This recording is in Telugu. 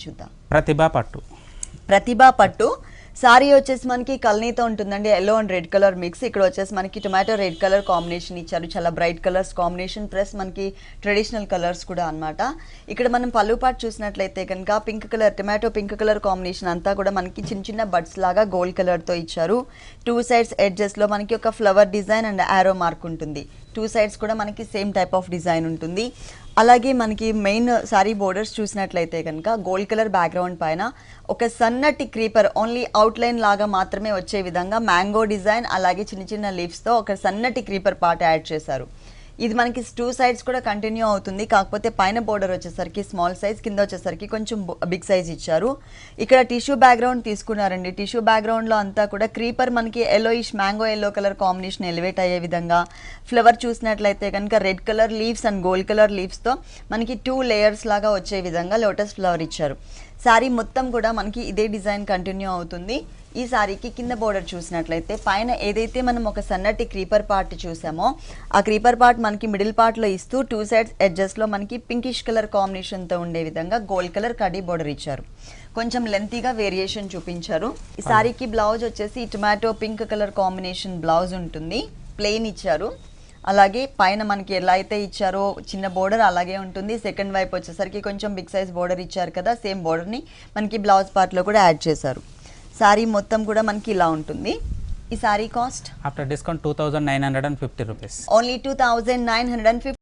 చూద్దాం. ప్రతిభా పట్టు సారీ వచ్చేసి మనకి కల్నీతో ఉంటుందండి. Yellow and red colour mix. ఇక్కడ వచ్చేసి మనకి టొమాటో రెడ్ కలర్ కాంబినేషన్ ఇచ్చారు. చాలా బ్రైట్ కలర్స్ కాంబినేషన్ ప్లస్ మనకి ట్రెడిషనల్ కలర్స్ కూడా అన్నమాట. ఇక్కడ మనం పళ్ళు పాటు చూసినట్లయితే కనుక pink colour tomato pink colour combination అంతా కూడా మనకి చిన్న చిన్న బడ్స్ లాగా గోల్డ్ కలర్తో ఇచ్చారు. 2 సైడ్స్ ఎడ్జెస్లో మనకి ఒక ఫ్లవర్ డిజైన్ అండ్ ఆరో మార్క్ ఉంటుంది. 2 సైడ్స్ కూడా మనకి సేమ్ టైప్ ఆఫ్ డిజైన్ ఉంటుంది. అలాగే మనకి మెయిన్ సారీ బోర్డర్స్ చూసినట్లయితే కనుక గోల్డ్ కలర్ బ్యాక్గ్రౌండ్ పైన ఒక సన్నటి క్రీపర్ ఓన్లీ అవుట్లైన్ లాగా మాత్రమే వచ్చే విధంగా మ్యాంగో డిజైన్ అలాగే చిన్న చిన్న లీవ్స్తో ఒక సన్నటి క్రీపర్ పార్ట్ యాడ్ చేశారు. ఇది మనకి 2 సైడ్స్ కూడా కంటిన్యూ అవుతుంది. కాకపోతే పైన బోర్డర్ వచ్చేసరికి స్మాల్ సైజ్, కింద వచ్చేసరికి కొంచెం బిగ్ సైజ్ ఇచ్చారు. ఇక్కడ టిష్యూ బ్యాక్గ్రౌండ్ తీసుకున్నారండి. టిష్యూ బ్యాక్గ్రౌండ్లో అంతా కూడా క్రీపర్ మనకి yellowish mango yellow colour combination elevate అయ్యే విధంగా ఫ్లవర్ చూసినట్లయితే కనుక red colour leaves and gold colour లీవ్స్తో మనకి 2 లేయర్స్ లాగా వచ్చే విధంగా లోటస్ ఫ్లవర్ ఇచ్చారు. శారీ మొత్తం కూడా మనకి ఇదే డిజైన్ కంటిన్యూ అవుతుంది. ఈ శారీకి కింద బోర్డర్ చూసినట్లయితే పైన ఏదైతే మనం ఒక సన్నటి క్రీపర్ పార్ట్ చూసామో ఆ క్రీపర్ పార్ట్ మనకి మిడిల్ పార్ట్లో ఇస్తూ 2 సైడ్స్ ఎడ్జెస్లో మనకి పింకిష్ కలర్ కాంబినేషన్తో ఉండే విధంగా గోల్డ్ కలర్ కడీ బోర్డర్ ఇచ్చారు. కొంచెం లెంతీగా వేరియేషన్ చూపించారు. ఈ శారీకి బ్లౌజ్ వచ్చేసి tomato pink colour combination blouse ఉంటుంది. ప్లెయిన్ ఇచ్చారు. అలాగే పైన మనకి ఎలా అయితే ఇచ్చారో చిన్న బోర్డర్ అలాగే ఉంటుంది. సెకండ్ వైపు వచ్చేసరికి కొంచెం బిగ్ సైజ్ బోర్డర్ ఇచ్చారు కదా, సేమ్ బోర్డర్ని మనకి బ్లౌజ్ పార్ట్లో కూడా యాడ్ చేశారు. సారీ మొత్తం కూడా మనకి ఇలా ఉంటుంది. ఈ sorry cost after discount 2950 rupees. Only 2950.